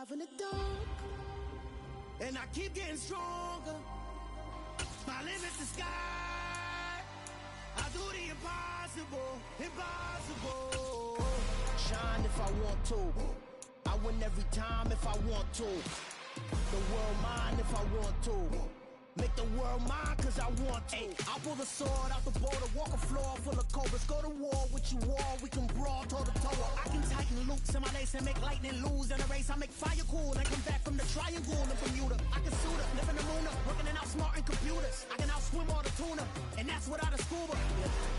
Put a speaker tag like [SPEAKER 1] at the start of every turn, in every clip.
[SPEAKER 1] alive in the dark, and I keep getting stronger. My limit's the sky. I do the impossible, impossible. Shine if I want to. I win every time if I want to. The world mine if I want to. Make the world mine cause I want to. I pull the sword out the border, walk a floor full of cobras. Go to war with you all, we can brawl toe to toe. I can tighten loops in my lace and make lightning lose in a race. I make fire cool and come back from the triangle in Bermuda. I can suit up, live in the moon up, working and outsmarting computers. I can outswim all the tuna, and that's without a scuba.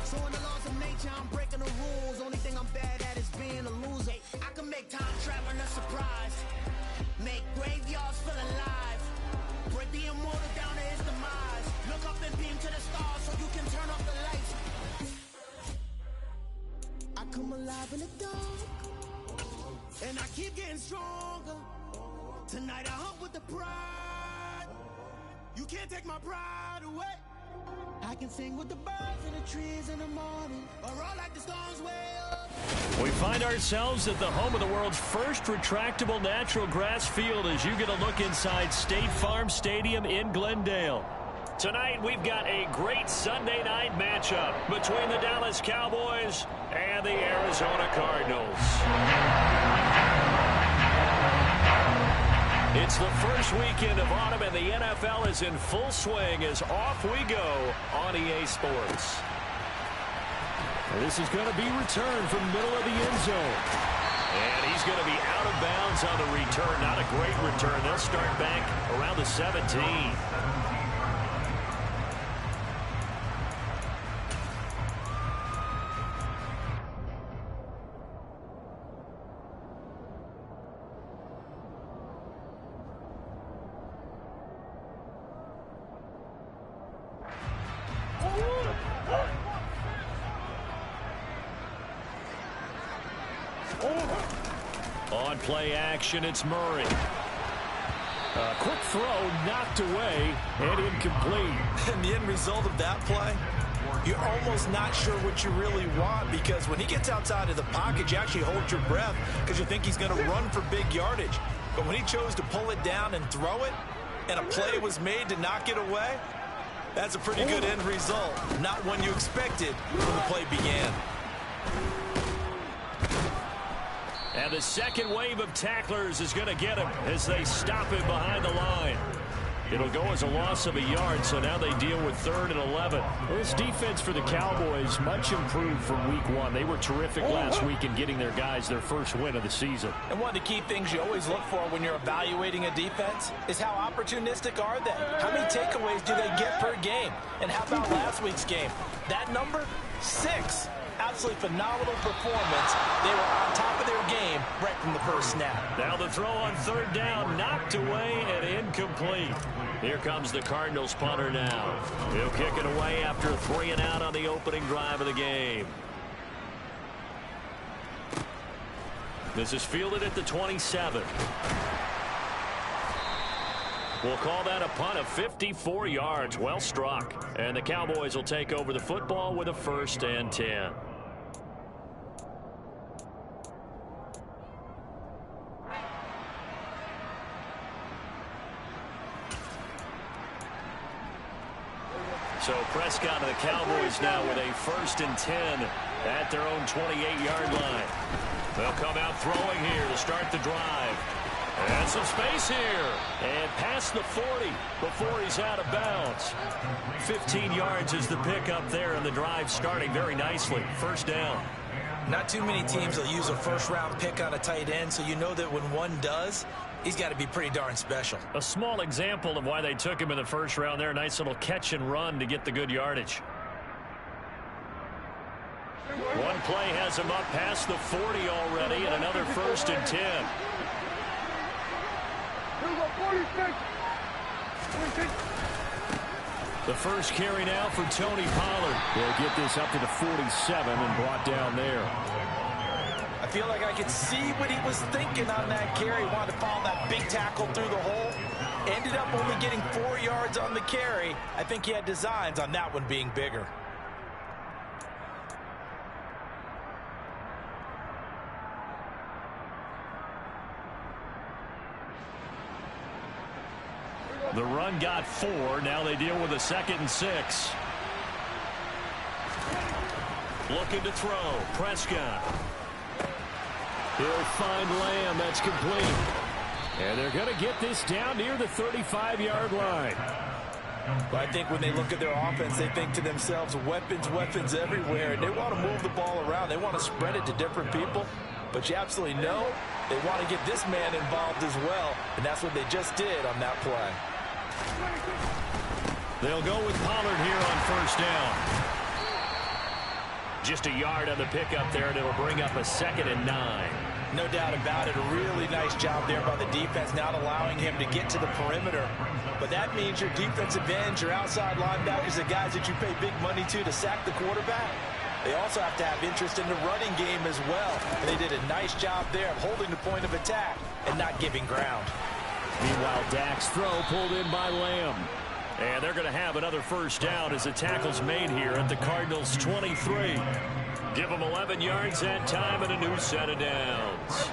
[SPEAKER 1] So in the laws of nature, I'm breaking the rules. Only thing I'm bad at is being a loser. I can make time traveling a surprise, make graveyards feel alive, break the immortal down to his demise. Look up and beam to the stars so you can turn off the lights. I come alive in the dark, and I keep getting stronger. Tonight I hunt with the pride. You can't take my pride away. I can sing with the birds and the trees in the morning, or roll like the storms way up.
[SPEAKER 2] We find ourselves at the home of the world's first retractable natural grass field as you get a look inside State Farm Stadium in Glendale. Tonight, we've got a great Sunday night matchup between the Dallas Cowboys and the Arizona Cardinals. It's the first weekend of autumn, and the NFL is in full swing as off we go on EA Sports.
[SPEAKER 3] This is going to be returned from middle of the end zone.
[SPEAKER 2] And he's going to be out of bounds on the return. Not a great return. They'll start back around the 17. On play action, it's Murray.
[SPEAKER 3] A quick throw knocked away and incomplete.
[SPEAKER 4] And the end result of that play, you're almost not sure what you really want, because when he gets outside of the pocket, you actually hold your breath because you think he's going to run for big yardage. But when he chose to pull it down and throw it, and a play was made to knock it away, that's a pretty good end result. Not one you expected when the play began.
[SPEAKER 2] And the second wave of tacklers is going to get him as they stop him behind the line. It'll go as a loss of a yard, so now they deal with 3rd and 11.
[SPEAKER 3] This defense for the Cowboys much improved from week 1. They were terrific last week in getting their guys their first win of the season.
[SPEAKER 4] And one of the key things you always look for when you're evaluating a defense is how opportunistic are they? How many takeaways do they get per game? And how about last week's game? That number, 6. Absolutely phenomenal performance. They were on top of their game right from the first snap.
[SPEAKER 2] Now the throw on 3rd down, knocked away and incomplete. Here comes the Cardinals punter now. He'll kick it away after a 3 and out on the opening drive of the game. This is fielded at the 27. We'll call that a punt of 54 yards. Well struck. And the Cowboys will take over the football with a 1st and 10. So Prescott and the Cowboys now with a 1st and 10 at their own 28-yard line. They'll come out throwing here to start the drive. And some space here. And past the 40 before he's out of bounds. 15 yards is the pickup there, and the drive starting very nicely. 1st down.
[SPEAKER 4] Not too many teams will use a first-round pick on a tight end, so you know that when one does, he's got to be pretty darn special.
[SPEAKER 2] A small example of why they took him in the 1st round there. Nice little catch and run to get the good yardage. One play has him up past the 40 already, and another 1st and 10. The first carry now for Tony Pollard.
[SPEAKER 3] They'll get this up to the 47 and brought down there.
[SPEAKER 4] I feel like I could see what he was thinking on that carry. Wanted to follow that big tackle through the hole. Ended up only getting 4 yards on the carry. I think he had designs on that one being bigger.
[SPEAKER 2] The run got 4. Now they deal with a 2nd and 6. Looking to throw. Prescott. He'll find Lamb. That's complete. And they're going to get this down near the 35-yard line.
[SPEAKER 4] But I think when they look at their offense, they think to themselves, weapons, weapons everywhere. And they want to move the ball around. They want to spread it to different people. But you absolutely know they want to get this man involved as well. And that's what they just did on that play.
[SPEAKER 2] They'll go with Pollard here on 1st down. Just a yard on the pickup there, and it'll bring up a 2nd and 9.
[SPEAKER 4] No doubt about it. A really nice job there by the defense, not allowing him to get to the perimeter. But that means your defensive ends, your outside linebackers, the guys that you pay big money to sack the quarterback. They also have to have interest in the running game as well. And they did a nice job there of holding the point of attack and not giving ground.
[SPEAKER 2] Meanwhile, Dak's throw pulled in by Lamb. And they're going to have another 1st down as the tackle's made here at the Cardinals' 23. Give them 11 yards that time and a new set of downs.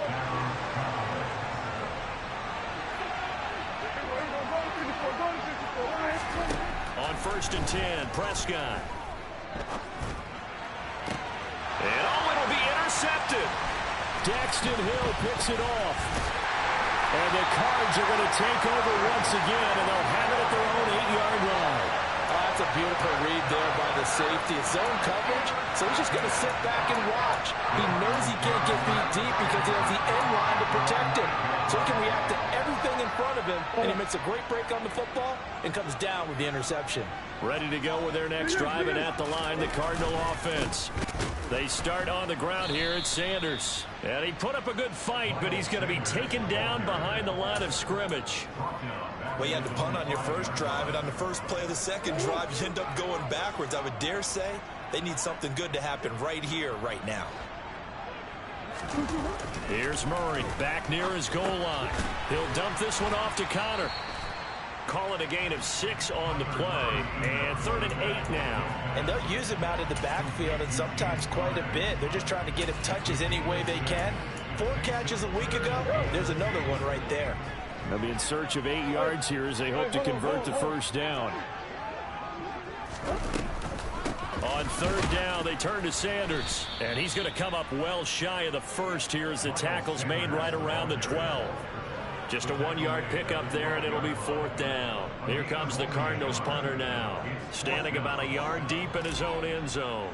[SPEAKER 2] On 1st and 10, Prescott. And it'll be intercepted. Daxton Hill picks it off. And the Cards are going to take over once again, and they'll have it at their own 8-yard line.
[SPEAKER 4] Oh, that's a beautiful read there by the safety. It's zone coverage, so he's just going to sit back and watch. He knows he can't get beat deep because he has the end line to protect him. So he can react to everything in front of him, and he makes a great break on the football and comes down with the interception.
[SPEAKER 2] Ready to go with their next drive, and at the line, the Cardinal offense. They start on the ground here at Sanders. And he put up a good fight, but he's going to be taken down behind the line of scrimmage.
[SPEAKER 4] Well, you had to punt on your first drive, and on the first play of the second drive, you end up going backwards. I would dare say they need something good to happen right here, right now.
[SPEAKER 2] Here's Murray back near his goal line. He'll dump this one off to Connor. Call it a gain of 6 on the play, and 3rd and 8 now.
[SPEAKER 4] And they'll use him out of the backfield, and sometimes quite a bit. They're just trying to get him touches any way they can. 4 catches a week ago. There's another one right there.
[SPEAKER 3] They'll be in search of 8 yards here as they hope to convert the 1st down.
[SPEAKER 2] On 3rd down, they turn to Sanders, and he's going to come up well shy of the 1st here as the tackle's made right around the 12. Just a 1-yard pickup there, and it'll be 4th down. Here comes the Cardinals punter now, standing about a yard deep in his own end zone.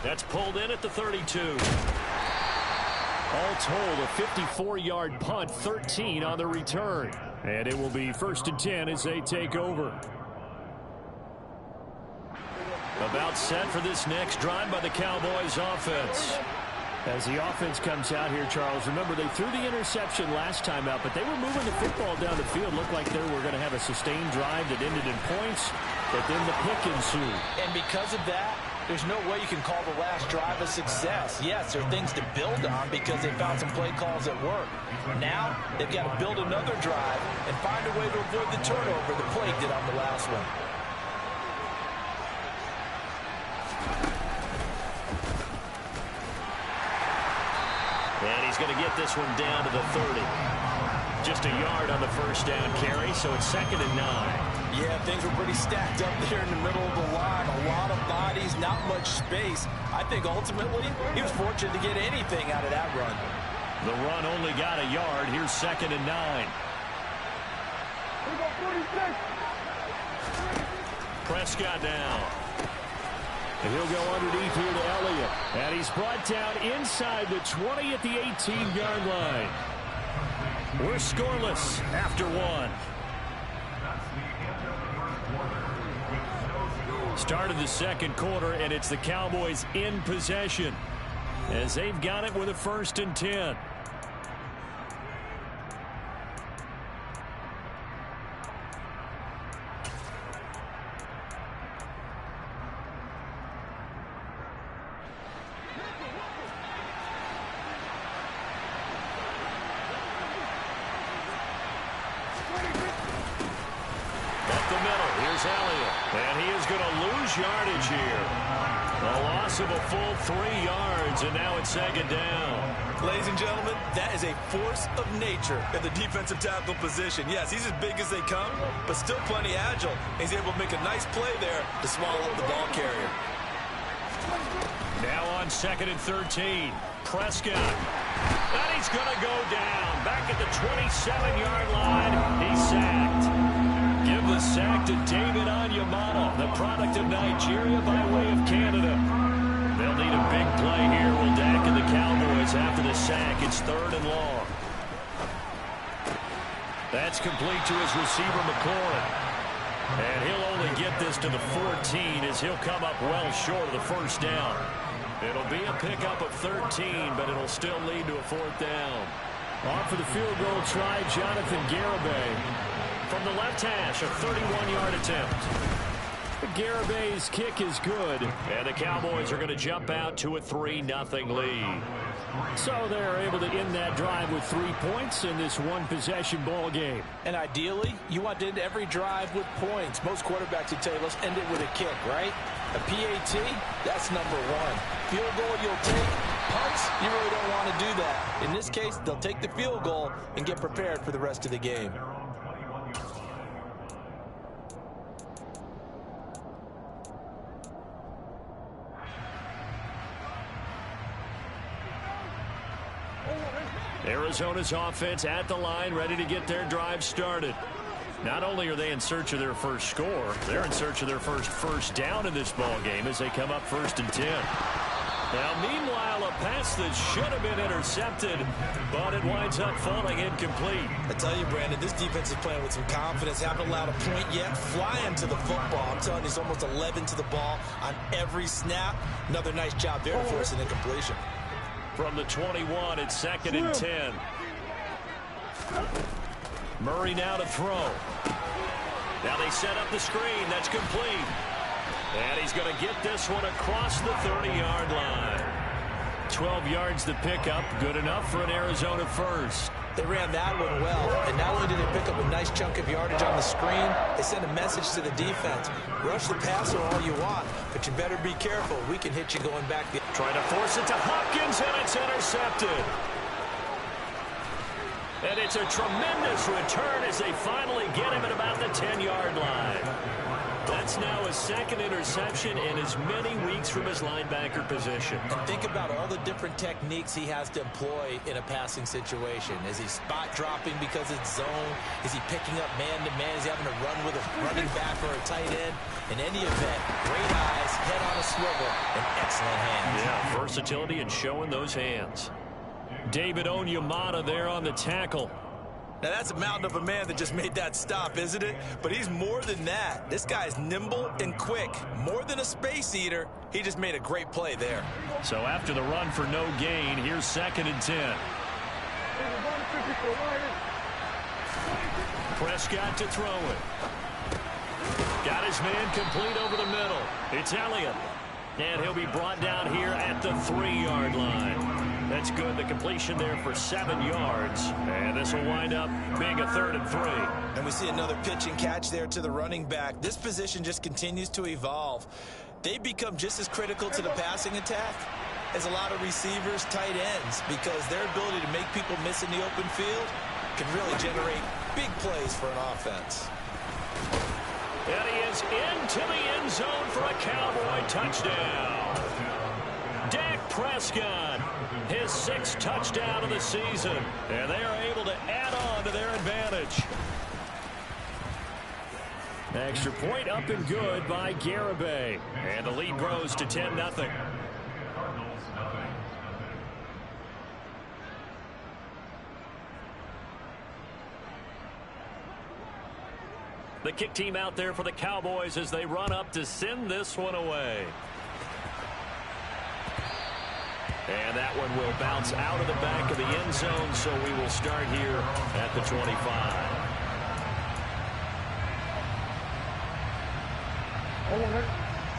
[SPEAKER 2] That's pulled in at the 32.
[SPEAKER 3] All told, a 54-yard punt, 13 on the return. And it will be 1st and 10 as they take over.
[SPEAKER 2] About set for this next drive by the Cowboys offense.
[SPEAKER 3] As the offense comes out here, Charles, remember they threw the interception last time out, but they were moving the football down the field. Looked like they were going to have a sustained drive that ended in points, but then the pick ensued.
[SPEAKER 4] And because of that, there's no way you can call the last drive a success. Yes, there are things to build on because they found some play calls that work. Now, they've got to build another drive and find a way to avoid the turnover the Plague did on the last one.
[SPEAKER 2] And he's going to get this one down to the 30. Just a yard on the 1st down carry, so it's 2nd and 9.
[SPEAKER 4] Yeah, things were pretty stacked up there in the middle of the line. A lot of bodies, not much space. I think ultimately he was fortunate to get anything out of that run.
[SPEAKER 2] The run only got a yard. Here's 2nd and 9. Prescott now.
[SPEAKER 3] And he'll go underneath here to Elliott. And he's brought down inside the 20 at the 18-yard line.
[SPEAKER 2] We're scoreless after 1. Start of the 2nd quarter, and it's the Cowboys in possession as they've got it with a 1st and 10. Up the middle, here's Elliott, and he is going to lose yardage here. A loss of a full 3 yards, and now it's second down.
[SPEAKER 4] Ladies and gentlemen, that is a force of nature at the defensive tackle position. Yes, he's as big as they come, but still plenty agile. He's able to make a nice play there to swallow up the ball carrier.
[SPEAKER 2] Now on 2nd and 13, Prescott. And he's going to go down. Back at the 27-yard line, he's sacked. Give the sack to David Onyemata, the product of Nigeria by way of Canada. They'll need a big play here. Will Dak and the Cowboys after the sack. It's 3rd and long. That's complete to his receiver, McLaurin. And he'll only get this to the 14 as he'll come up well short of the first down. It'll be a pickup of 13, but it'll still lead to a 4th down.
[SPEAKER 3] Off for the field goal try, Jonathan Garibay.
[SPEAKER 2] From the left hash, a 31-yard attempt.
[SPEAKER 3] Garibay's kick is good.
[SPEAKER 2] And the Cowboys are going to jump out to a 3-0 lead.
[SPEAKER 3] So they're able to end that drive with 3 points in this one-possession ball game.
[SPEAKER 4] And ideally, you want to end every drive with points. Most quarterbacks would tell you, let's end it with a kick, right? A PAT, that's number 1. Field goal you'll take. Punts, you really don't want to do that. In this case, they'll take the field goal and get prepared for the rest of the game.
[SPEAKER 2] Arizona's offense at the line, ready to get their drive started. Not only are they in search of their first score, they're in search of their first down in this ball game as they come up 1st and 10. Now, meanwhile, a pass that should have been intercepted, but it winds up falling incomplete.
[SPEAKER 4] I tell you, Brandon, this defense is playing with some confidence. Haven't allowed a point yet. Flying to the football. I'm telling you, it's almost 11 to the ball on every snap. Another nice job there to force an incompletion.
[SPEAKER 2] From the 21, it's 2nd and 10. Murray now to throw. Now they set up the screen. That's complete. And he's going to get this one across the 30-yard line. 12 yards to pick up. Good enough for an Arizona first.
[SPEAKER 4] They ran that one well. And not only did they pick up a nice chunk of yardage on the screen, they sent a message to the defense. Rush the passer all you want, but you better be careful. We can hit you going back.
[SPEAKER 2] Trying to force it to Hopkins, and it's intercepted. And it's a tremendous return as they finally get him at about the 10-yard line. That's now his 2nd interception in as many weeks from his linebacker position.
[SPEAKER 4] And think about all the different techniques he has to employ in a passing situation. Is he spot dropping because it's zone? Is he picking up man-to-man? Is he having to run with a running back or a tight end? In any event, great eyes, head on a swivel, and excellent hands.
[SPEAKER 2] Yeah, versatility and showing those hands. David Onyemata there on the tackle.
[SPEAKER 4] Now, that's a mountain of a man that just made that stop, isn't it? But he's more than that. This guy's nimble and quick. More than a space eater. He just made a great play there.
[SPEAKER 2] So after the run for no gain, here's 2nd and 10. Prescott to throw it. Got his man complete over the middle. It's Elliott. And he'll be brought down here at the 3-yard line. That's good. The completion there for 7 yards. And this will wind up being a 3rd and 3.
[SPEAKER 4] And we see another pitch and catch there to the running back. This position just continues to evolve. They become just as critical to the passing attack as a lot of receivers, tight ends, because their ability to make people miss in the open field can really generate big plays for an offense.
[SPEAKER 2] And he is into the end zone for a Cowboy touchdown. Dak Prescott, his 6th touchdown of the season. And they are able to add on to their advantage.
[SPEAKER 3] Extra point up and good by Garibay.
[SPEAKER 2] And the lead grows to 10-0. The kick team out there for the Cowboys as they run up to send this one away. And that one will bounce out of the back of the end zone, so we will start here at the 25.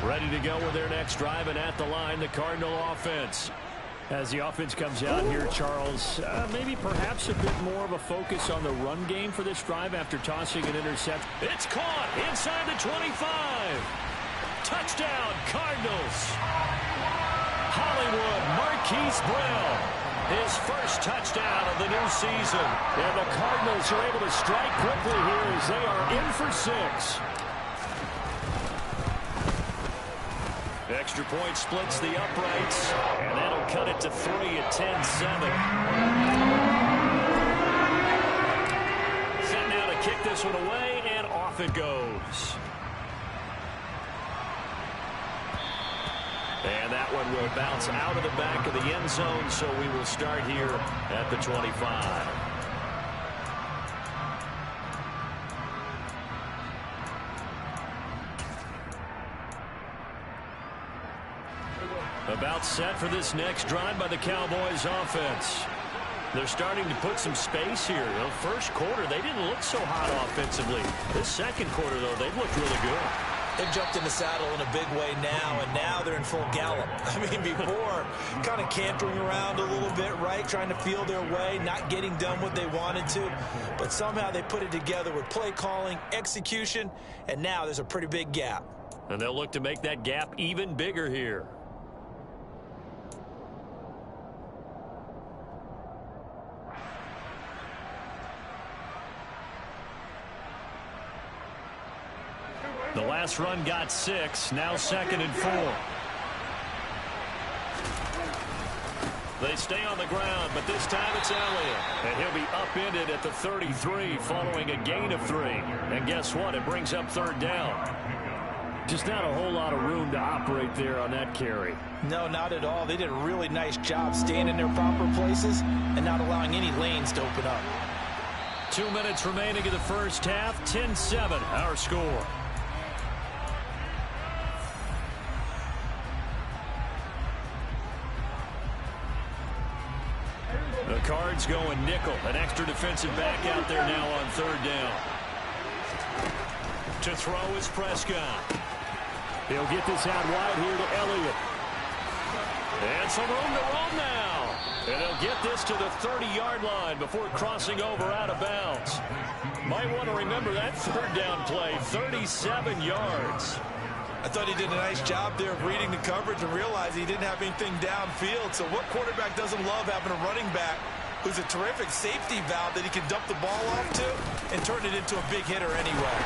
[SPEAKER 2] Ready to go with their next drive, and at the line, the Cardinal offense.
[SPEAKER 3] As the offense comes out here, Charles, maybe perhaps a bit more of a focus on the run game for this drive after tossing an interception.
[SPEAKER 2] It's caught inside the 25. Touchdown, Cardinals. Hollywood Marquise Brown, his first touchdown of the new season.
[SPEAKER 3] And the Cardinals are able to strike quickly here as they are in for 6.
[SPEAKER 2] Extra point splits the uprights, and that'll cut it to 3 at 10-7. Set now to kick this one away, and off it goes. And that one will bounce out of the back of the end zone, so we will start here at the 25. About set for this next drive by the Cowboys offense. They're starting to put some space here. The first quarter, they didn't look so hot offensively. This second quarter, though, they've looked really good.
[SPEAKER 4] They've jumped in the saddle in a big way now, and now they're in full gallop. I mean, before, kind of cantering around a little bit, right, trying to feel their way, not getting done what they wanted to. But somehow they put it together with play calling, execution, and now there's a pretty big gap.
[SPEAKER 2] And they'll look to make that gap even bigger here. The last run got 6, now 2nd and 4. They stay on the ground, but this time it's Elliott. And he'll be upended at the 33 following a gain of 3. And guess what? It brings up 3rd down.
[SPEAKER 3] Just not a whole lot of room to operate there on that carry.
[SPEAKER 4] No, not at all. They did a really nice job staying in their proper places and not allowing any lanes to open up.
[SPEAKER 2] 2 minutes remaining in the first half. 10-7, our score. The Cards going nickel. An extra defensive back out there now on 3rd down. To throw is Prescott.
[SPEAKER 3] He'll get this out wide here to Elliott.
[SPEAKER 2] And some room to roam now. And he'll get this to the 30-yard line before crossing over out of bounds. Might want to remember that 3rd down play, 37 yards.
[SPEAKER 4] I thought he did a nice job there of reading the coverage and realizing he didn't have anything downfield. So what quarterback doesn't love having a running back who's a terrific safety valve that he can dump the ball off to and turn it into a big hitter anyway?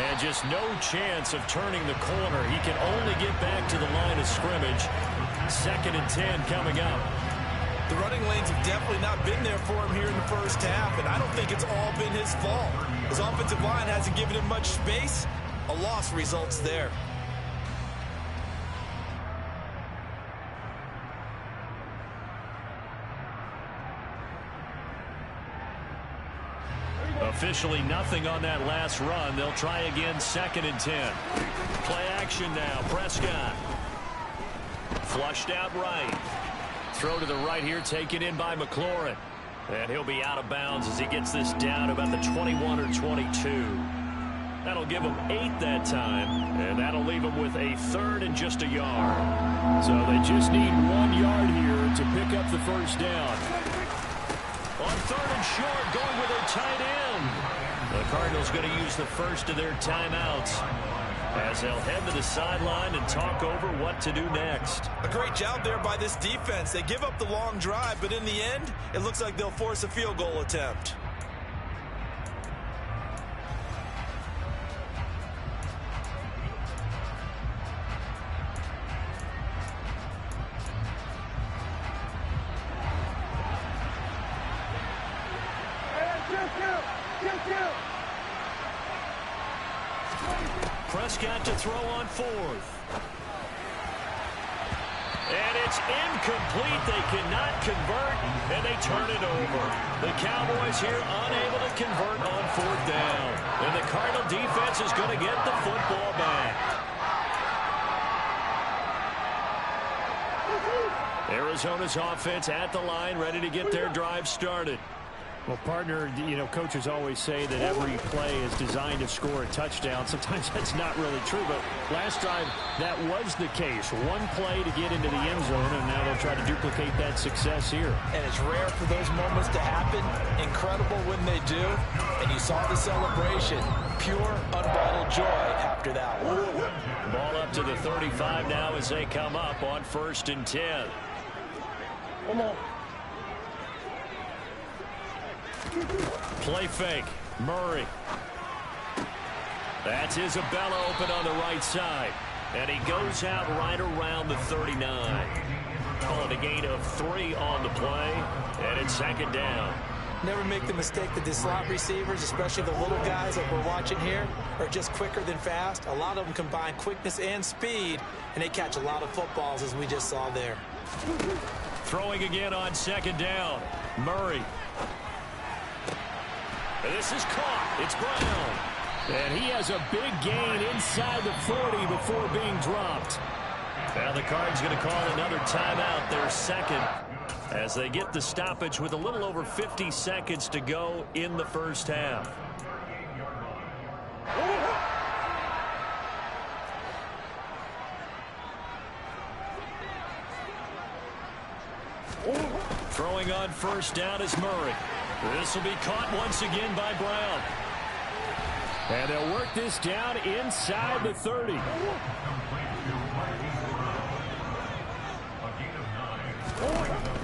[SPEAKER 2] And just no chance of turning the corner. He can only get back to the line of scrimmage. 2nd and 10 coming up.
[SPEAKER 4] The running lanes have definitely not been there for him here in the first half, and I don't think it's all been his fault. His offensive line hasn't given him much space. A loss results there.
[SPEAKER 2] Officially nothing on that last run. They'll try again 2nd and 10. Play action now. Prescott. Flushed out right. Throw to the right here, taken in by McLaurin. And he'll be out of bounds as he gets this down about the 21 or 22. That'll give him 8 that time, and that'll leave him with a 3rd and just a yard.
[SPEAKER 3] So they just need 1 yard here to pick up the first down.
[SPEAKER 2] On 3rd and short, going with their tight end. The Cardinals going to use the first of their timeouts as they'll head to the sideline and talk over what to do next.
[SPEAKER 4] A great job there by this defense. They give up the long drive, but in the end, it looks like they'll force a field goal attempt.
[SPEAKER 2] Prescott to throw on 4th. And it's incomplete. They cannot convert, and they turn it over. The Cowboys here unable to convert on 4th down. And the Cardinal defense is going to get the football back. Arizona's offense at the line, ready to get their drive started.
[SPEAKER 3] Well, partner, you know, coaches always say that every play is designed to score a touchdown. Sometimes that's not really true, but last drive that was the case. One play to get into the end zone, and now they'll try to duplicate that success here. And it's rare for those moments to happen. Incredible when they do. And you saw the celebration. Pure, unbridled joy after that one.
[SPEAKER 2] Ball up to the 35 now as they come up on 1st and 10.
[SPEAKER 3] Come on.
[SPEAKER 2] Play fake. Murray. That's Isabella open on the right side. And he goes out right around the 39. Calling a gain of 3 on the play. And it's 2nd down.
[SPEAKER 4] Never make the mistake that the slot receivers, especially the little guys like we're watching here, are just quicker than fast. A lot of them combine quickness and speed, and they catch a lot of footballs, as we just saw there.
[SPEAKER 2] Throwing again on 2nd down. Murray. This is caught. It's Brown.
[SPEAKER 3] And he has a big gain inside the 40 before being dropped.
[SPEAKER 2] Now the Cards going to call another timeout, their 2nd, as they get the stoppage with a little over 50 seconds to go in the first half. Throwing on 1st down is Murray. This will be caught once again by Brown.
[SPEAKER 3] And they'll work this down inside the 30.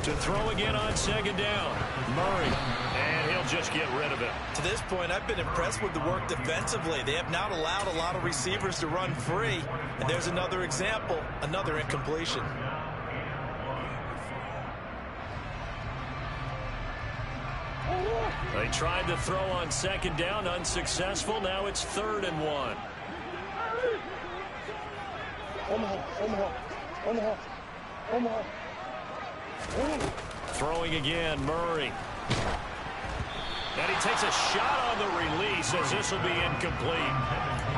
[SPEAKER 2] To throw again on 2nd down. Murray. And he'll just get rid of it.
[SPEAKER 4] To this point, I've been impressed with the work defensively. They have not allowed a lot of receivers to run free. And there's another example, another incompletion.
[SPEAKER 2] They tried to throw on 2nd down, unsuccessful. Now it's 3rd and 1. Throwing again, Murray. And he takes a shot on the release as this will be incomplete.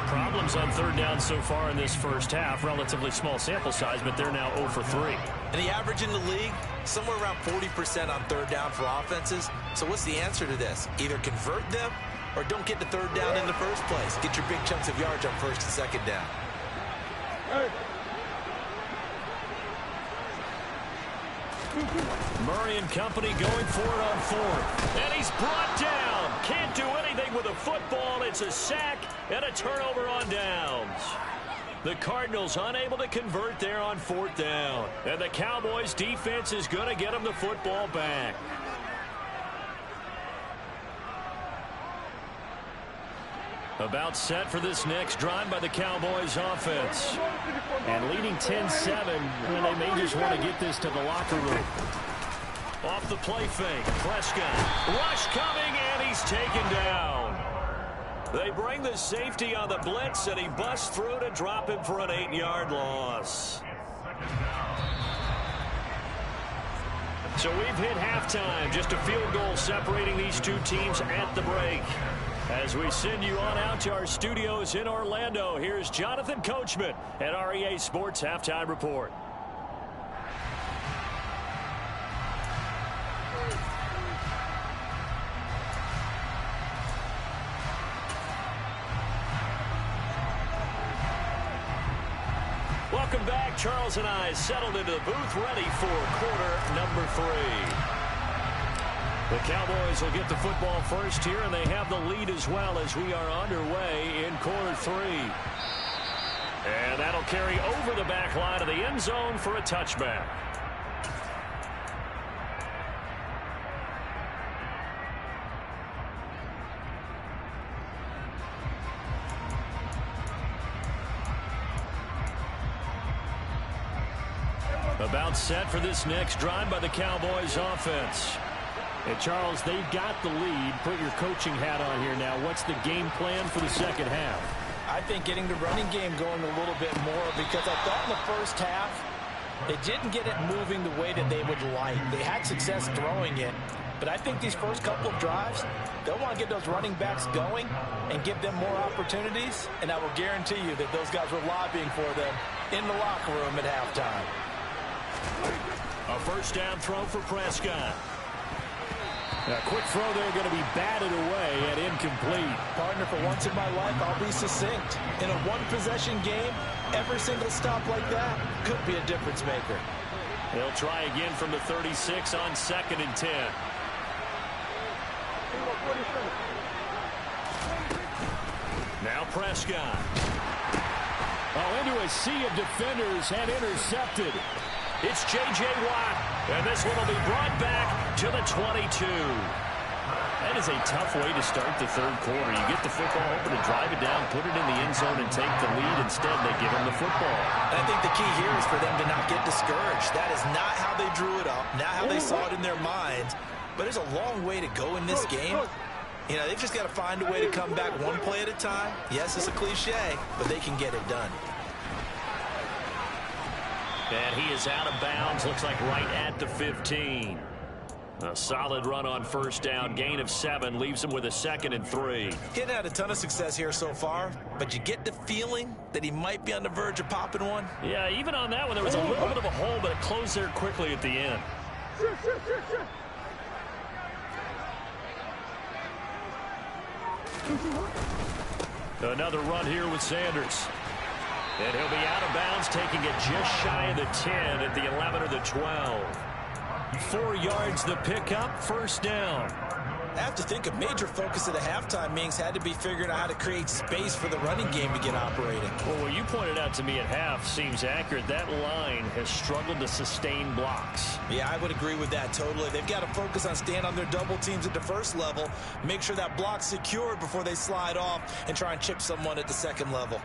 [SPEAKER 2] Problems on 3rd down so far in this first half. Relatively small sample size, but they're now 0 for 3.
[SPEAKER 4] And the average in the league, somewhere around 40% on 3rd down for offenses. So what's the answer to this? Either convert them or don't get to 3rd down in the first place. Get your big chunks of yards on 1st and 2nd down.
[SPEAKER 2] Murray and company going for it on 4th. And he's brought down. Can't do anything with a football. It's a sack and a turnover on downs. The Cardinals unable to convert there on 4th down. And the Cowboys defense is going to get them the football back. About set for this next drive by the Cowboys offense.
[SPEAKER 3] And leading 10-7, they may just want to get this to the locker room.
[SPEAKER 2] Off the play fake, Prescott. Rush coming, and he's taken down. They bring the safety on the blitz, and he busts through to drop him for an 8-yard loss. So we've hit halftime. Just a field goal separating these two teams at the break. As we send you on out to our studios in Orlando, here's Jonathan Coachman at REA Sports Halftime Report. Welcome back. Charles and I settled into the booth, ready for quarter number 3. The Cowboys will get the football first here, and they have the lead as well as we are underway in quarter 3. And that'll carry over the back line of the end zone for a touchback. About set for this next drive by the Cowboys offense.
[SPEAKER 3] And Charles, they've got the lead. Put your coaching hat on here now. What's the game plan for the second half?
[SPEAKER 4] I think getting the running game going a little bit more, because I thought in the first half they didn't get it moving the way that they would like. They had success throwing it, but I think these first couple of drives, they'll want to get those running backs going and give them more opportunities, and I will guarantee you that those guys were lobbying for them in the locker room at halftime.
[SPEAKER 2] A first down throw for Prescott.
[SPEAKER 3] A quick throw there going to be batted away and incomplete.
[SPEAKER 4] Partner, for once in my life, I'll be succinct. In a one-possession game, every single stop like that could be a difference maker.
[SPEAKER 2] They'll try again from the 36 on 2nd and 10. Now Prescott.
[SPEAKER 3] Oh, into a sea of defenders and intercepted.
[SPEAKER 2] It's J.J. Watt, and this one will be brought back to the 22. That is a tough way to start the third quarter. You get the football, hoping to drive it down, put it in the end zone, and take the lead. Instead, they give them the football.
[SPEAKER 4] And I think the key here is for them to not get discouraged. That is not how they drew it up, not how they saw it in their minds. But there's a long way to go in this game. You know, they've just got to find a way to come back one play at a time. Yes, it's a cliche, but they can get it done.
[SPEAKER 2] And he is out of bounds, looks like right at the 15. A solid run on first down, gain of 7, leaves him with a 2nd and 3.
[SPEAKER 4] He hadn't had a ton of success here so far, but you get the feeling that he might be on the verge of popping one.
[SPEAKER 2] Yeah, even on that one, there was a little bit of a hole, but it closed there quickly at the end. Another run here with Sanders. And he'll be out of bounds, taking it just shy of the 10 at the 11 or the 12. 4 yards the pickup, first down.
[SPEAKER 4] I have to think a major focus of the halftime meetings had to be figuring out how to create space for the running game to get operating.
[SPEAKER 2] Well, what you pointed out to me at half seems accurate. That line has struggled to sustain blocks.
[SPEAKER 4] Yeah, I would agree with that totally. They've got to focus on staying on their double teams at the first level, make sure that block's secured before they slide off and try and chip someone at the second level.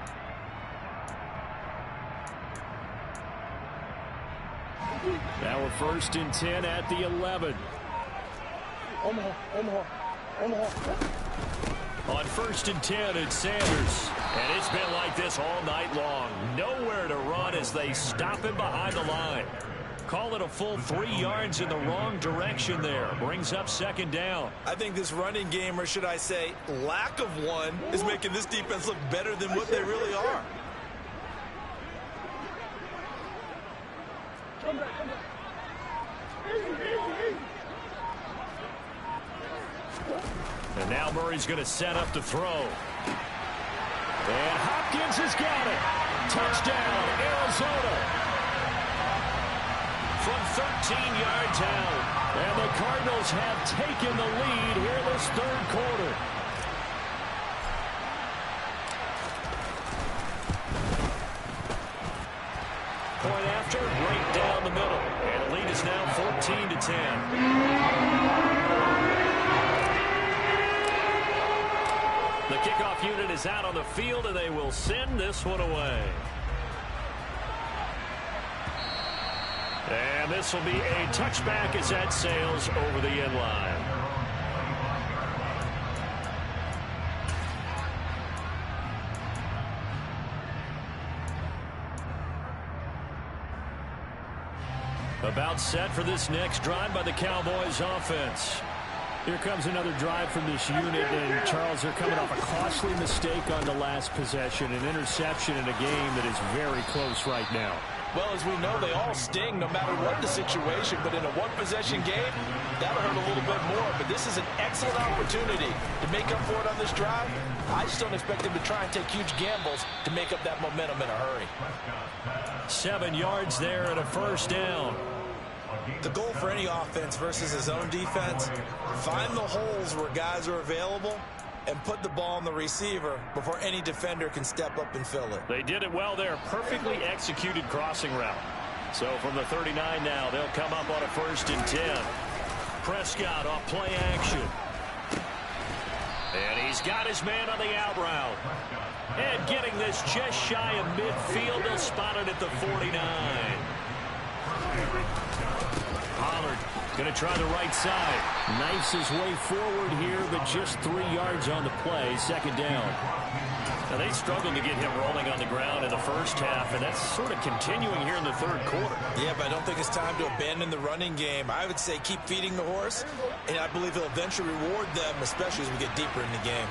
[SPEAKER 3] Now we're 1st and 10 at the 11.
[SPEAKER 2] On 1st and 10, it's Sanders. And it's been like this all night long. Nowhere to run as they stop him behind the line. Call it a full 3 yards in the wrong direction there. Brings up 2nd down.
[SPEAKER 4] I think this running game, or should I say lack of one, is making this defense look better than what they really are.
[SPEAKER 2] And now Murray's going to set up to throw. And Hopkins has got it. Touchdown, Arizona. From 13 yards out.
[SPEAKER 3] And the Cardinals have taken the lead here in this third quarter.
[SPEAKER 2] Point after, right down the middle. And the lead is now 14-10. The kickoff unit is out on the field, and they will send this one away. And this will be a touchback as that sails over the end line. About set for this next drive by the Cowboys offense.
[SPEAKER 3] Here comes another drive from this unit, and Charles, they're coming off a costly mistake on the last possession, an interception in a game that is very close right now.
[SPEAKER 4] Well, as we know, they all sting no matter what the situation, but in a one-possession game, that'll hurt a little bit more. But this is an excellent opportunity to make up for it on this drive. I just don't expect them to try and take huge gambles to make up that momentum in a hurry.
[SPEAKER 2] 7 yards there and a first down.
[SPEAKER 4] The goal for any offense versus his own defense, find the holes where guys are available and put the ball on the receiver before any defender can step up and fill it.
[SPEAKER 2] They did it well there. Perfectly executed crossing route. So from the 39 now, they'll come up on a 1st and 10. Prescott off play action. And he's got his man on the out route. And getting this just shy of midfield, they'll spot it at the 49. Pollard going to try the right side.
[SPEAKER 3] Knifes his way forward here, but just 3 yards on the play. 2nd down.
[SPEAKER 2] Now, they struggled to get him rolling on the ground in the first half, and that's sort of continuing here in the third quarter.
[SPEAKER 4] Yeah, but I don't think it's time to abandon the running game. I would say keep feeding the horse, and I believe he'll eventually reward them, especially as we get deeper in the game.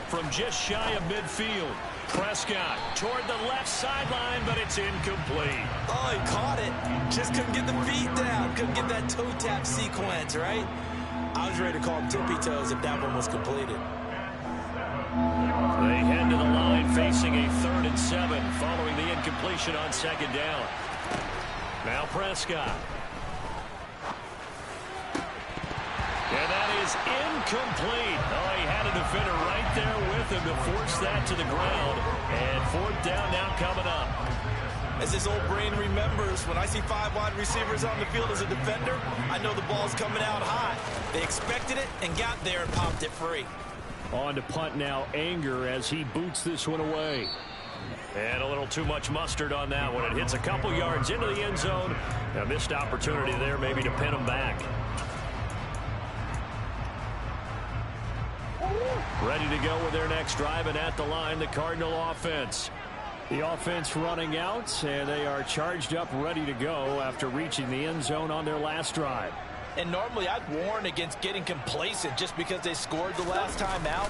[SPEAKER 2] From just shy of midfield, Prescott toward the left sideline, but it's incomplete.
[SPEAKER 4] Oh, he caught it. Just couldn't get the feet down. Couldn't get that toe tap sequence, right? I was ready to call him tippy toes if that one was completed.
[SPEAKER 2] They head to the line facing a 3rd and 7 following the incompletion on 2nd down. Now Prescott. And that is incomplete. Oh, he had a defender right there with him to force that to the ground. And 4th down now coming up.
[SPEAKER 4] As his old brain remembers, when I see 5 wide receivers on the field as a defender, I know the ball's coming out hot. They expected it and got there and popped it free.
[SPEAKER 3] On to punt now, Anger, as he boots this one away.
[SPEAKER 2] And a little too much mustard on that one. It hits a couple yards into the end zone. A missed opportunity there maybe to pin him back. Ready to go with their next drive, and at the line, the Cardinal offense.
[SPEAKER 3] The offense running out, and they are charged up, ready to go after reaching the end zone on their last drive.
[SPEAKER 4] And normally I'd warn against getting complacent just because they scored the last time out.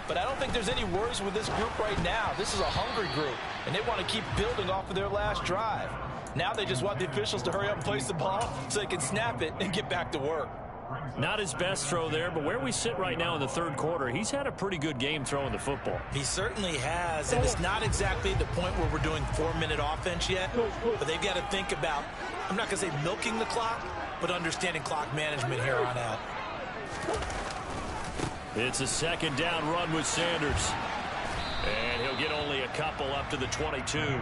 [SPEAKER 4] But I don't think there's any worries with this group right now. This is a hungry group, and they want to keep building off of their last drive. Now they just want the officials to hurry up and place the ball so they can snap it and get back to work.
[SPEAKER 2] Not his best throw there, but where we sit right now in the 3rd quarter, he's had a pretty good game throwing the football.
[SPEAKER 4] He certainly has, and it's not exactly the point where we're doing 4-minute offense yet, but they've got to think about, I'm not going to say milking the clock, but understanding clock management here on out.
[SPEAKER 2] It's a 2nd down run with Sanders. And he'll get only a couple up to the 22.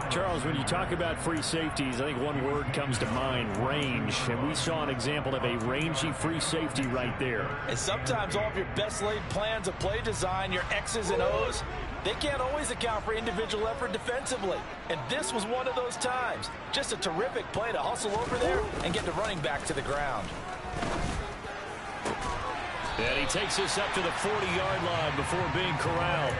[SPEAKER 3] Charles, when you talk about free safeties, I think one word comes to mind, range. And we saw an example of a rangy free safety right there.
[SPEAKER 4] And sometimes all of your best laid plans of play design, your X's and O's, they can't always account for individual effort defensively. And this was one of those times. Just a terrific play to hustle over there and get the running back to the ground.
[SPEAKER 2] And he takes us up to the 40-yard line before being corralled.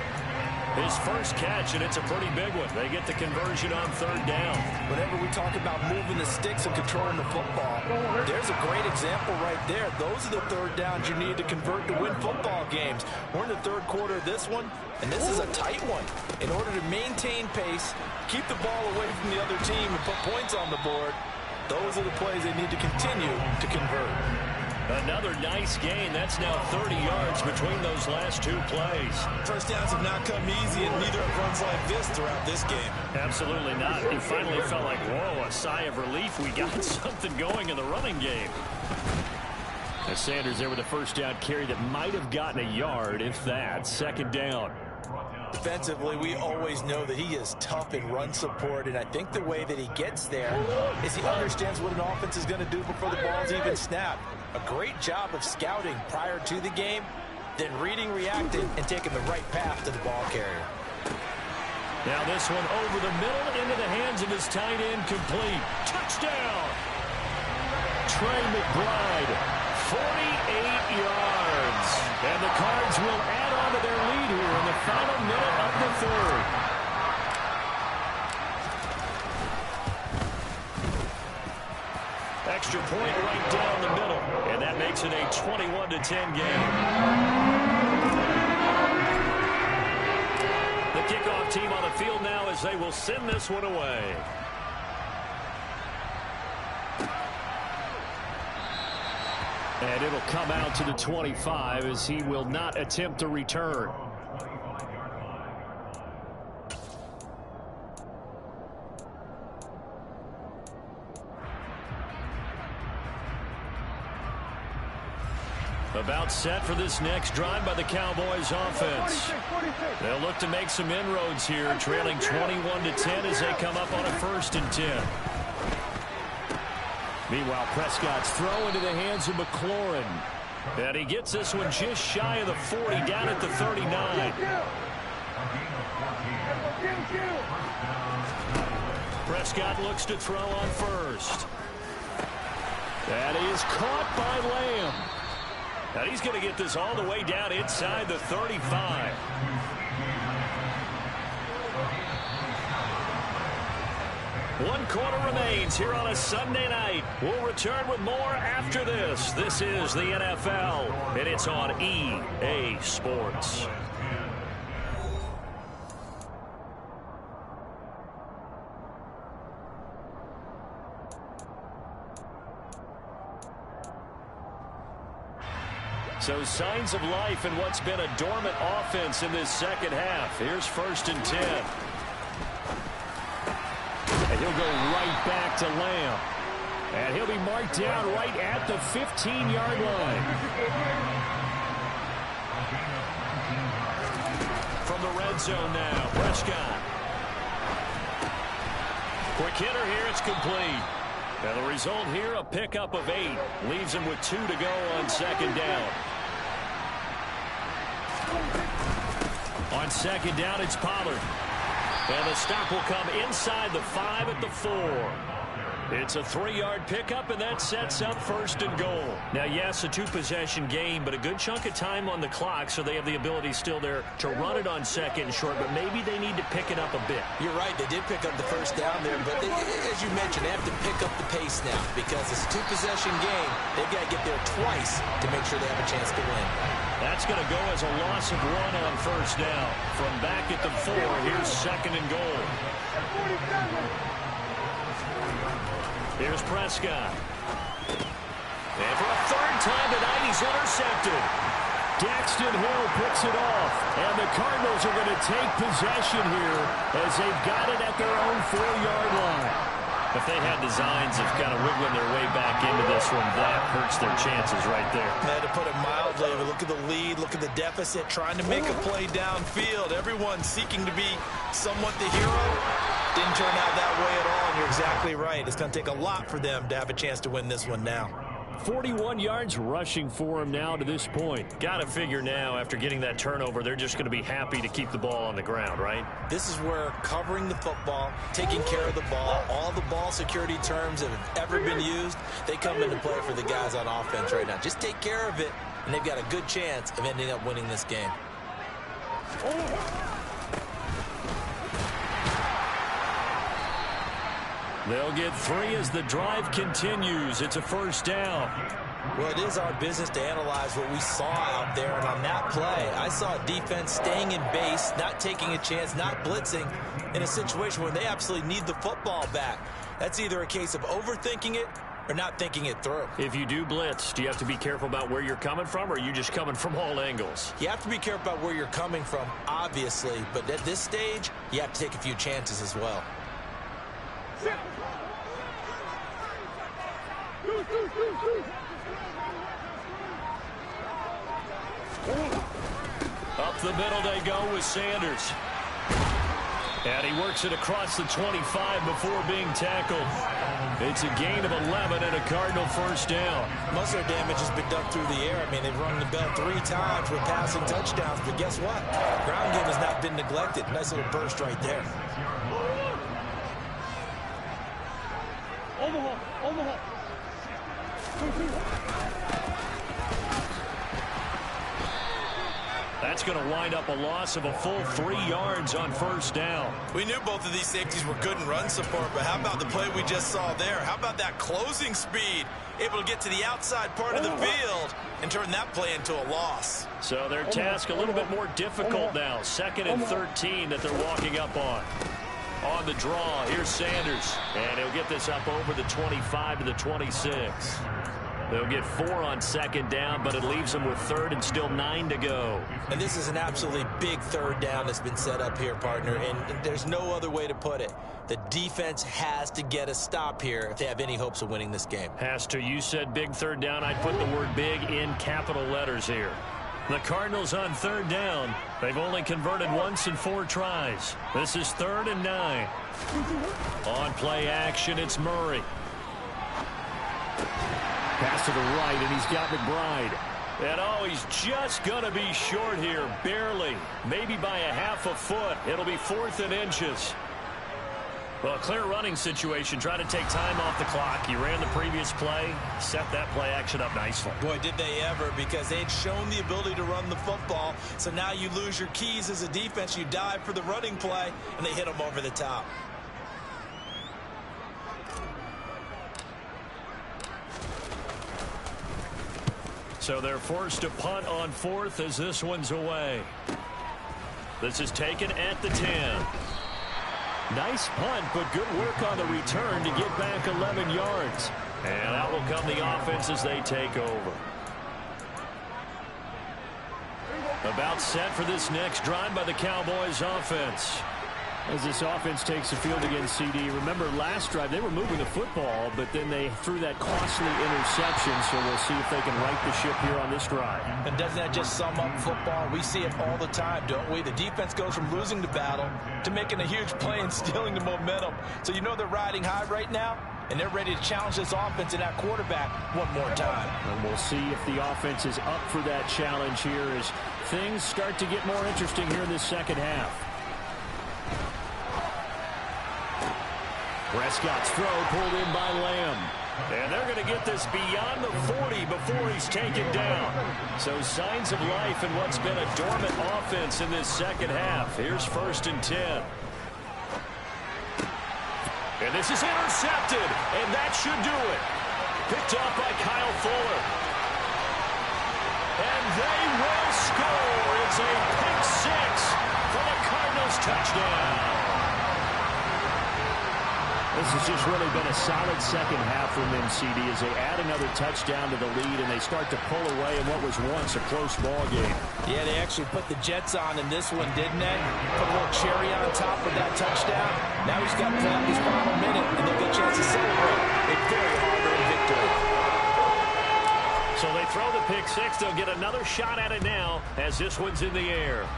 [SPEAKER 2] His first catch, and it's a pretty big one. They get the conversion on 3rd down.
[SPEAKER 4] Whenever we talk about moving the sticks and controlling the football, there's a great example right there. Those are the 3rd downs you need to convert to win football games. We're in the 3rd quarter of this one, and this is a tight one. In order to maintain pace, keep the ball away from the other team, and put points on the board, those are the plays they need to continue to convert.
[SPEAKER 2] Another nice gain. That's now 30 yards between those last 2 plays.
[SPEAKER 4] First downs have not come easy, and neither have runs like this throughout this game.
[SPEAKER 2] Absolutely not. It finally felt like, whoa, a sigh of relief. We got something going in the running game.
[SPEAKER 3] As Sanders there with a first down carry that might have gotten a yard, if that. 2nd down.
[SPEAKER 4] Defensively, we always know that he is tough in run support, and I think the way that he gets there is he understands what an offense is going to do before the ball's even snapped. A great job of scouting prior to the game, then reading, reacting, and taking the right path to the ball carrier.
[SPEAKER 2] Now this one over the middle into the hands of his tight end, complete. Touchdown!
[SPEAKER 3] Trey McBride,
[SPEAKER 2] 48 yards. And the Cards will add on to their lead here in the final minute of the 3rd. Extra point right down the middle, and that makes it a 21-10 game. The kickoff team on the field now as they will send this one away.
[SPEAKER 3] And it'll come out to the 25 as he will not attempt to return.
[SPEAKER 2] About set for this next drive by the Cowboys offense. They'll look to make some inroads here, trailing 21-10 as they come up on a 1st and 10.
[SPEAKER 3] Meanwhile, Prescott's throw into the hands of McLaurin.
[SPEAKER 2] And he gets this one just shy of the 40, down at the 39. Prescott looks to throw on 1st. That is caught by Lamb. And he's going to get this all the way down inside the 35. One quarter remains here on a Sunday night. We'll return with more after this. This is the NFL, and it's on EA Sports. So signs of life in what's been a dormant offense in this second half. Here's 1st and 10. And he'll go right back to Lamb. And he'll be marked down right at the 15-yard line. From the red zone now, Prescott. Quick hitter here, it's complete. And the result here, a pickup of 8. Leaves him with 2 to go on 2nd down. On 2nd down, it's Pollard. And the stop will come inside the 5 at the 4. It's a 3-yard pickup, and that sets up 1st and goal. Now, yes, a 2-possession game, but a good chunk of time on the clock, so they have the ability still there to run it on 2nd and short, but maybe they need to pick it up a bit.
[SPEAKER 4] You're right. They did pick up the 1st down there, but as you mentioned, they have to pick up the pace now because it's a 2-possession game. They've got to get there twice to make sure they have a chance to win.
[SPEAKER 2] That's going to go as a loss of 1 on 1st down. From back at the 4, here's 2nd and goal. Here's Prescott. And for a 3rd time tonight, he's intercepted. Daxton Hill picks it off. And the Cardinals are going to take possession here as they've got it at their own 4-yard line. If they had designs of kind of wiggling their way back into this one, that hurts their chances right there.
[SPEAKER 4] Man, to put it mildly, look at the lead, look at the deficit, trying to make a play downfield. Everyone seeking to be somewhat the hero. Didn't turn out that way at all, and you're exactly right. It's going to take a lot for them to have a chance to win this one now.
[SPEAKER 2] 41 yards rushing for him now to this point. Got to figure now, after getting that turnover, they're just going to be happy to keep the ball on the ground, right?
[SPEAKER 4] This is where covering the football, taking care of the ball, all the ball security terms that have ever been used, they come into play for the guys on offense right now. Just take care of it, and they've got a good chance of ending up winning this game.
[SPEAKER 2] They'll get 3 as the drive continues. It's a 1st down.
[SPEAKER 4] Well, it is our business to analyze what we saw out there, and on that play, I saw a defense staying in base, not taking a chance, not blitzing, in a situation where they absolutely need the football back. That's either a case of overthinking it or not thinking it through.
[SPEAKER 2] If you do blitz, do you have to be careful about where you're coming from, or are you just coming from all angles?
[SPEAKER 4] You have to be careful about where you're coming from, obviously, but at this stage, you have to take a few chances as well.
[SPEAKER 2] Up the middle they go with Sanders. And he works it across the 25 before being tackled. It's a gain of 11 and a Cardinal 1st down.
[SPEAKER 4] Most of their damage has been done through the air. I mean, they've rung the bell 3 times with passing touchdowns, but guess what? Ground game has not been neglected. Nice little burst right there.
[SPEAKER 2] That's going to wind up a loss of a full 3 yards on 1st down.
[SPEAKER 4] We knew both of these safeties were good in run support, but how about the play we just saw there? How about that closing speed? Able to get to the outside part of the field and turn that play into a loss.
[SPEAKER 2] So their task a little bit more difficult now. 2nd and 13 that they're walking up on. On the draw, here's Sanders. And he'll get this up over the 25 to the 26. They'll get 4 on 2nd down, but it leaves them with 3rd and still 9 to go.
[SPEAKER 4] And this is an absolutely big 3rd down that's been set up here, partner, and there's no other way to put it. The defense has to get a stop here if they have any hopes of winning this game.
[SPEAKER 2] Has to. You said big 3rd down. I'd put the word big in capital letters here. The Cardinals on 3rd down. They've only converted once in 4 tries. This is 3rd and 9. On play action, it's Murray.
[SPEAKER 3] Pass to the right, and he's got McBride.
[SPEAKER 2] And oh, he's just going to be short here, barely. Maybe by a half a foot. It'll be 4th and inches. Well, a clear running situation. Try to take time off the clock. You ran the previous play, set that play action up nicely.
[SPEAKER 4] Boy, did they ever, because they'd shown the ability to run the football. So now you lose your keys as a defense. You dive for the running play, and they hit them over the top.
[SPEAKER 2] So they're forced to punt on 4th as this one's away. This is taken at the 10. Nice punt, but good work on the return to get back 11 yards. And out will come the offense as they take over. About set for this next drive by the Cowboys offense.
[SPEAKER 3] As this offense takes the field against CD, remember last drive they were moving the football, but then they threw that costly interception, so we'll see if they can right the ship here on this drive.
[SPEAKER 4] And doesn't that just sum up football? We see it all the time, don't we? The defense goes from losing the battle to making a huge play and stealing the momentum. So you know they're riding high right now, and they're ready to challenge this offense and that quarterback one more time.
[SPEAKER 3] And we'll see if the offense is up for that challenge here as things start to get more interesting here in this second half. Prescott's throw pulled in by Lamb.
[SPEAKER 2] And they're going to get this beyond the 40 before he's taken down. So signs of life in what's been a dormant offense in this second half. Here's 1st and 10. And this is intercepted, and that should do it. Picked up by Kyle Fuller. And they will score. It's a pick six for the Cardinals touchdown.
[SPEAKER 3] This has just really been a solid second half from them, CD, as they add another touchdown to the lead and they start to pull away in what was once a close ball game.
[SPEAKER 4] Yeah, they actually put the Jets on in this one, didn't they? Put a little cherry on top of that touchdown. Now he's got to play out this final minute, and they'll get a chance to celebrate a very hard-earned victory.
[SPEAKER 2] So they throw the pick six. They'll get another shot at it now as this one's in the air.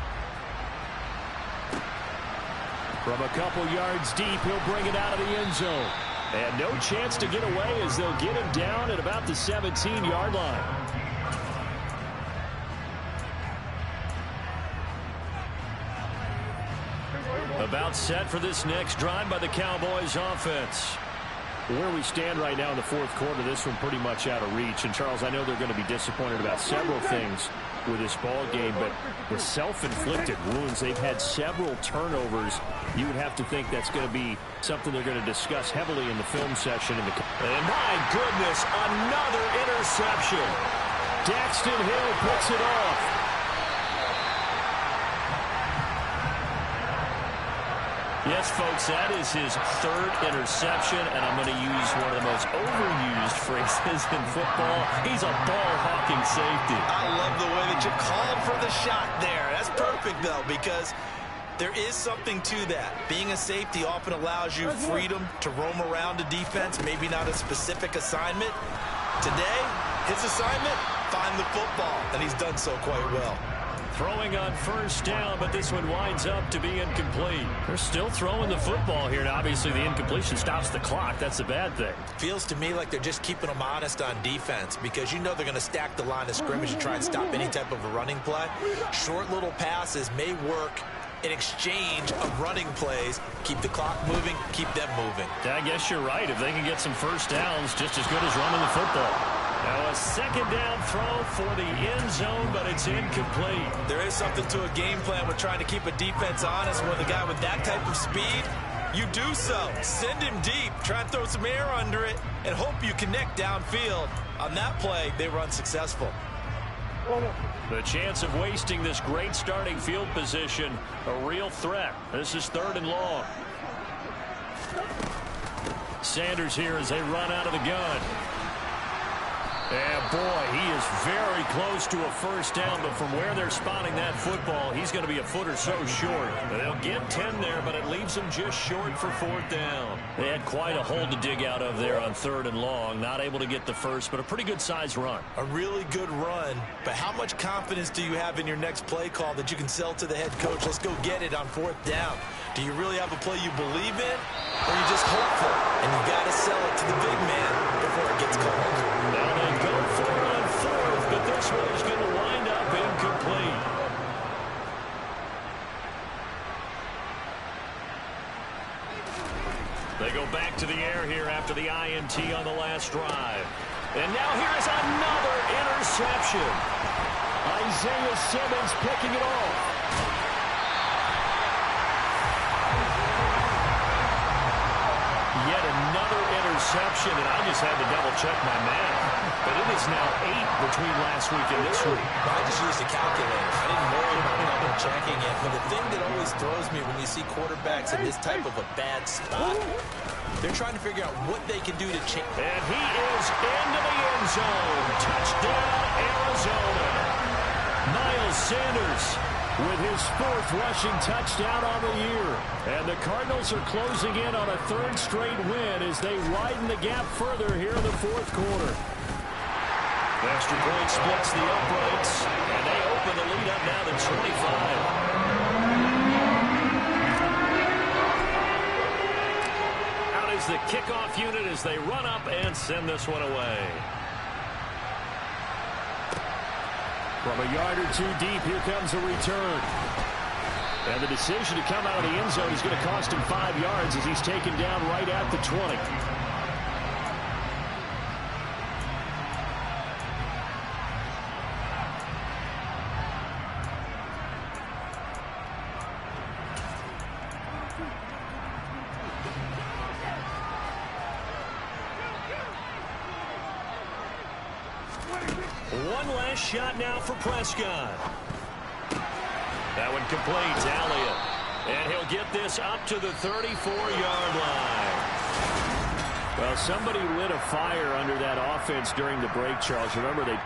[SPEAKER 3] From a couple yards deep, he'll bring it out of the end zone. And no chance to get away as they'll get him down at about the 17-yard line.
[SPEAKER 2] About set for this next drive by the Cowboys offense.
[SPEAKER 3] Where we stand right now in the fourth quarter, this one pretty much out of reach. And, Charles, I know they're going to be disappointed about several things with this ball game, but the self-inflicted wounds, they've had several turnovers. You would have to think that's going to be something they're going to discuss heavily in the film session. And
[SPEAKER 2] my goodness, another interception.
[SPEAKER 3] Daxton Hill picks it off.
[SPEAKER 2] Yes, folks, that is his 3rd interception, and I'm going to use one of the most overused phrases in football. He's a ball-hawking safety.
[SPEAKER 4] I love the way that you called for the shot there. That's perfect, though, because there is something to that. Being a safety often allows you freedom to roam around a defense, maybe not a specific assignment. Today, his assignment, find the football, and he's done so quite well.
[SPEAKER 2] Throwing on 1st down, but this one winds up to be incomplete. They're still throwing the football here, and obviously the incompletion stops the clock. That's a bad thing.
[SPEAKER 4] Feels to me like they're just keeping them honest on defense because you know they're going to stack the line of scrimmage and try and stop any type of a running play. Short little passes may work in exchange of running plays. Keep the clock moving, keep them moving.
[SPEAKER 2] I guess you're right. If they can get some 1st downs, just as good as running the football. Now a 2nd down throw for the end zone, but it's incomplete.
[SPEAKER 4] There is something to a game plan with trying to keep a defense honest with a guy with that type of speed. You do so. Send him deep. Try and throw some air under it and hope you connect downfield. On that play, they were unsuccessful.
[SPEAKER 2] The chance of wasting this great starting field position, a real threat. This is 3rd and long. Sanders here as they run out of the gun. And, boy, he is very close to a 1st down, but from where they're spotting that football, he's going to be a foot or so short. They'll get 10 there, but it leaves them just short for 4th down. They had quite a hole to dig out of there on 3rd and long. Not able to get the first, but a pretty good-sized run.
[SPEAKER 4] A really good run, but how much confidence do you have in your next play call that you can sell to the head coach? Let's go get it on 4th down. Do you really have a play you believe in, or are you just hopeful? And you've got to sell it to the big man before it gets called.
[SPEAKER 2] Now they go for it on 4th, but this one is going to wind up incomplete. They go back to the air here after the INT on the last drive. And now here is another interception.
[SPEAKER 3] Isaiah Simmons picking it off.
[SPEAKER 2] Yet another interception, and I just had to double-check my math. But it is now 8 between last week and this week.
[SPEAKER 4] I just used a calculator. I didn't worry about double-checking it. But the thing that always throws me when you see quarterbacks in this type of a bad spot, they're trying to figure out what they can do to change.
[SPEAKER 2] And he is into the end zone. Touchdown, Arizona. Miles
[SPEAKER 3] Sanders with his 4th rushing touchdown on the year. And the Cardinals are closing in on a 3rd straight win as they widen the gap further here in the 4th quarter.
[SPEAKER 2] Extra point splits the uprights, and they open the lead up now to 25. Out is the kickoff unit as they run up and send this one away.
[SPEAKER 3] From a yard or 2 deep, here comes a return. And the decision to come out of the end zone is going to cost him 5 yards as he's taken down right at the 20.
[SPEAKER 2] One last shot now for Prescott. That one complete. Elliott. And he'll get this up to the 34-yard line.
[SPEAKER 3] Well, somebody lit a fire under that offense during the break, Charles. Remember, they